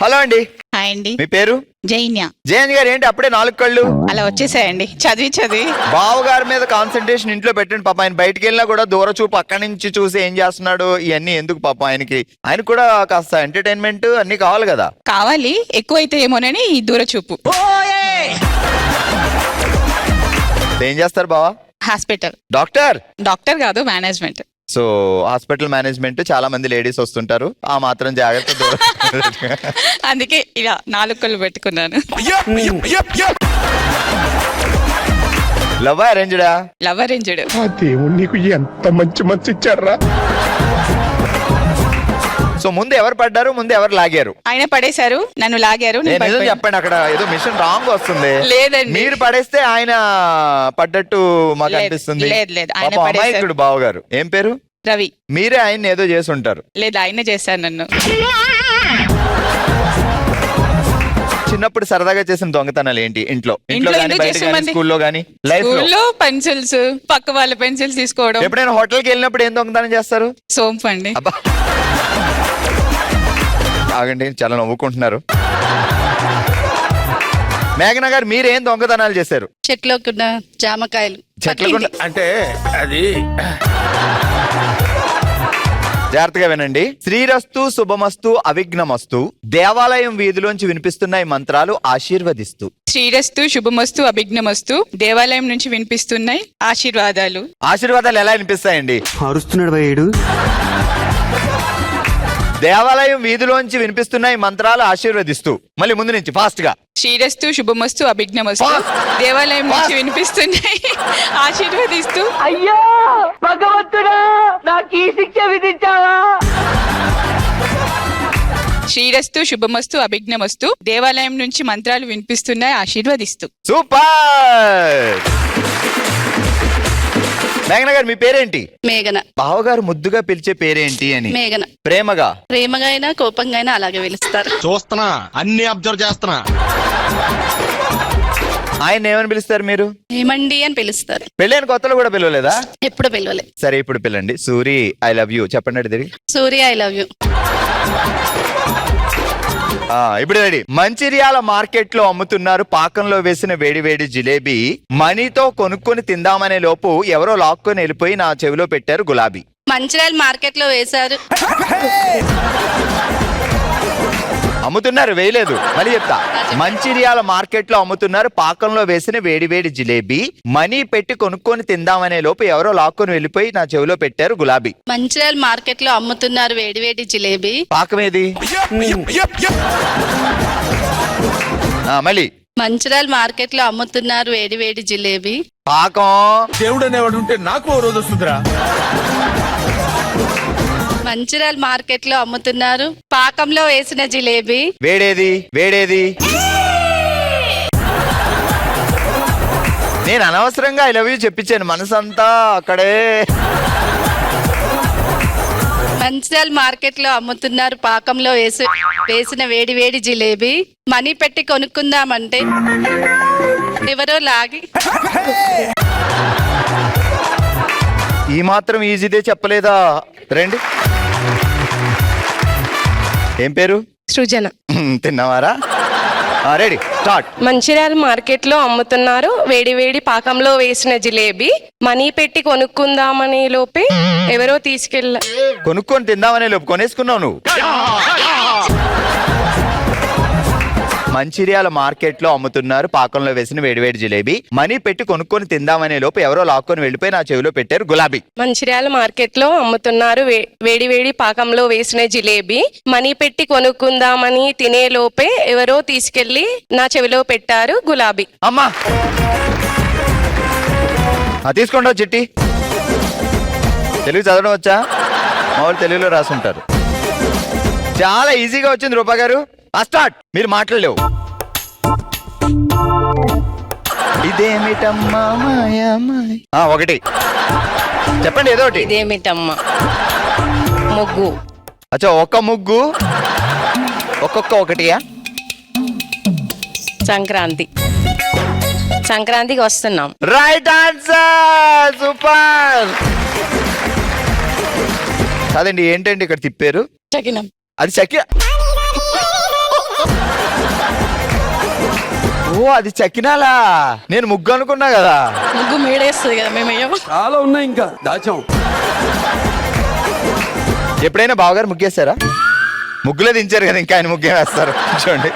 Hello అండి. Hi అండి. మీ పేరు? జైన్య. జయన్ గారు ఏంటి అప్పుడే 4 కళ్ళు? అలా వచ్చేసాయండి చదివి. బావగారి మీద కాన్సన్ట్రేషన్ ఇంట్లో పెట్టండి పాప. ఆయన బయటికి వెళ్ళినా కూడా దూర చూపు అక్కడి నుంచి చూసి ఏం చేస్తున్నాడు ఇవన్నీ ఎందుకు పాప. ఆయన కూడా కాస్త ఎంటర్టైన్మెంట్ అన్ని కావాలి కదా. కావాలి, ఎక్కువైతే ఏమోనని ఈ దూర చూపు. ఏం చేస్తారు బావా? హాస్పిటల్ డాక్టర్ కాదు, మేనేజ్మెంట్. సో హాస్పిటల్ మేనేజ్మెంట్ చాలా మంది లేడీస్ వస్తుంటారు, ఆ మాత్రం జాగ్రత్త దూరం. అందుకే ఇలా 4 కళ్ళు పెట్టుకున్నాను. లవ్ అరేంజ్డా? Love arranged. దేవుడు నీకు ఎంత మంచి మనసు ఇచ్చారా. సో ముందు ఎవరు పడ్డారు, ముందు ఎవరు లాగారు? ఆయన పడేశారు, నన్ను లాగారు. నేను నిజం పడిపోయాను. చెప్పండి, అక్కడ ఏదో మిషన్ రాంగ్ వస్తుంది. లేదండి. మీరు పడేస్తే ఆయన పడ్డట్టు మాకు లేదు, అనిపిస్తుంది. లేదు, ఆయన పాపం పడేశారు. అమాయకుడు బావగారు. ఏం పేరు? రవి. మీరే ఆయన ఏదో చేసి ఉంటారు. లేదు, ఆయనే చేశారు నన్ను. చిన్నప్పుడు సరదాగా చేసిన దొంగతనాలు ఏంటి? ఇంట్లో ఇంట్లో గానీ, ఎందుకు బయట గానీ, చేసామండి? స్కూల్లో గానీ, లైఫ్ లో స్కూల్లో పెన్సిల్స్, పక్క వాళ్ళ పెన్సిల్స్ తీసుకోవడం. ఎప్పుడైనా హోటల్కి వెళ్ళినప్పుడు ఏం దొంగతనం చేస్తారు? సోంపు అండి. అబ్బా ఆగండి, చాలా నవ్వుకుంటున్నారు. మేఘనా గారు మీరేం దొంగతనాలు చేశారు? చెట్లోకున్న జామకాయలు. చెట్లకు అంటే అది జాగ్రత్తగా వినండి. శ్రీరస్తు శుభమస్తు అవిఘ్నమస్తు దేవాలయం వీధిలోంచి వినిపిస్తున్న ఈ మంత్రాలు ఆశీర్వదిస్తూ. శ్రీరస్తు శుభమస్తు అభిజ్ఞమస్తు దేవాలయం నుంచి వినిపిస్తున్నాయి ఆశీర్వాదాలు. ఆశీర్వాదాలు ఎలా వినిపిస్తాయండి? అరుస్తున్నాడు భయ్యుడు. దేవాలయం వీధిలోంచి వినిపిస్తున్న ఈ మంత్రాలు ఆశీర్వదిస్తూ. మళ్ళీ ముందు నుంచి ఫాస్ట్ గా. శ్రీరస్తు శుభమస్తు అభిజ్ఞమస్తు దేవాలయం నుంచి వినిపిస్తున్నాయి ఆశీర్వదిస్తూ. అయ్యో భగవంతుడా, నాకు ఈ శిక్ష విధించావా? శ్రీరస్తు శుభమస్తు అభిజ్ఞమస్తు దేవాలయం నుంచి మంత్రాలు వినిపిస్తున్నాయి ఆశీర్వదిస్తూ. సూపర్. మేఘన గారు మీ పేరేంటి? మేఘన. బావగారు ముద్దుగా పిలిచే పేరేంటి అని? మేఘన. ప్రేమగా? ప్రేమగా అయినా కోపంగా అయినా అలాగే పిలుస్తారు. చూస్తున్నా, అన్ని అబ్జర్వ్ చేస్తున్నా. ఆయన ఏమని పిలుస్తారు మీరు? ఏమండి అని పిలుస్తారు. పెళ్ళైన కొత్తలో కూడా పిలవలేదా? ఎప్పుడు పిలవలే. సరే ఇప్పుడు పిల్లండి. సూరి ఐ లవ్ యూ చెప్పండి. అడి తిరిగి. సూర్య ఐ లవ్ యూ. ఇప్పుడు రెడీ. మంచిర్యాల మార్కెట్ లో అమ్ముతున్నారు పాకంలో వేసిన వేడి వేడి జిలేబీ. మనీతో కొనుక్కొని తిందామనే లోపు ఎవరో లాక్కొని వెళ్ళిపోయి నా చెవిలో పెట్టారు గులాబీ. మంచిర్యాల మార్కెట్ లో వేశారు. అమ్ముతున్నారు, వేయలేదు. మళ్ళీ చెప్తా. మంచిర్యాల మార్కెట్ లో అమ్ముతున్నారు పాకంలో వేసిన వేడి వేడి జిలేబీ. మనీ పెట్టి కొనుక్కొని తిందామనే లోపు ఎవరో లాక్కొని వెళ్ళిపోయి నా చెవిలో పెట్టారు గులాబీ. మంచిర్యాల మార్కెట్ లో అమ్ముతున్నారు వేడి వేడి జిలేబీ. పాకం ఏది? మళ్ళీ. మంచిర్యాల మార్కెట్ లో అమ్ముతున్నారు వేడి వేడి జిలేబీ. పాకం. దేవుడు అనేవాడు ఉంటే నాకు ఓ రోజు వస్తుందిరా. మంచిర్యాల మార్కెట్ లో అమ్ముతున్నారు పాకంలో వేసిన జిలేబీ. వేడేది? వేడేది? నేను అనవసరంగా ఐ లవ్ యూ చెప్పించాను, మనసంతా అక్కడే. మంచిర్యాల మార్కెట్ లో అమ్ముతున్నారు పాకంలో వేసిన వేడి వేడి జిలేబీ. మనీ పెట్టి కొనుక్కుందామంటే ఎవరో లాగి. ఈ మాత్రం ఈజీదే చెప్పలేదా? రండి. ఏం పేరు? సృజన. తిన్నావారా? Ready start. మంచిర్యాల మార్కెట్ లో అమ్ముతున్నారు వేడి వేడి పాకంలో వేసిన జిలేబీ. మనీ పెట్టి కొనుక్కుందామనే లోపే ఎవరో కొనుక్కొని తిందామనే లోపు కొనేసుకున్నావు నువ్వు. మంచిర్యాల మార్కెట్ లో అమ్ముతున్నారు పాకంలో వేసిన వేడివేడి జిలేబీ. మనీ పెట్టి కొనుక్కొని తిందామనే లోపు ఎవరో లాక్కొని వెళ్ళిపోయి నా చెవిలో పెట్టారు గులాబీ. మంచిర్యాల మార్కెట్ లో అమ్ముతున్నారు వేడి వేడి పాకంలో వేసిన జిలేబీ. మనీ పెట్టి కొనుక్కుందామని తినే లోపే ఎవరో తీసుకెళ్లి నా చెవిలో పెట్టారు గులాబీ. అమ్మా తీసుకోండి చిట్టి. తెలుగు చదవడం వచ్చా? మామూలు తెలుగులో రాసుంటారు. చాలా ఈజీగా వచ్చింది రూపా గారు. స్టార్ట్. మీరు మాట్లాడలేవు. ఇదేమిటమ్మా ఒకటి చెప్పండి, ఏదో ఒకటి. ఇదేమిటమ్మా ముగ్గు. అచ్చా, ఒక్క ముగ్గు. ఒకటియా? సంక్రాంతికి వస్తున్నాం. Right answer. సూపర్. కాదండి, ఏంటండి ఇక్కడ తిప్పారు? చకినం. అది చకి అది చకినాలా, నేను ముగ్గు అనుకున్నా కదా. ముగ్గు మేడేస్తుంది కదా, మేము వేయము. చాలా ఉన్నాయి ఇంకా దాచాం. ఎప్పుడైనా బావగారు ముగ్గేస్తారా? ముగ్గులో దించారు కదా, ఇంకా ఆయన ముగ్గే వేస్తారు చూడండి.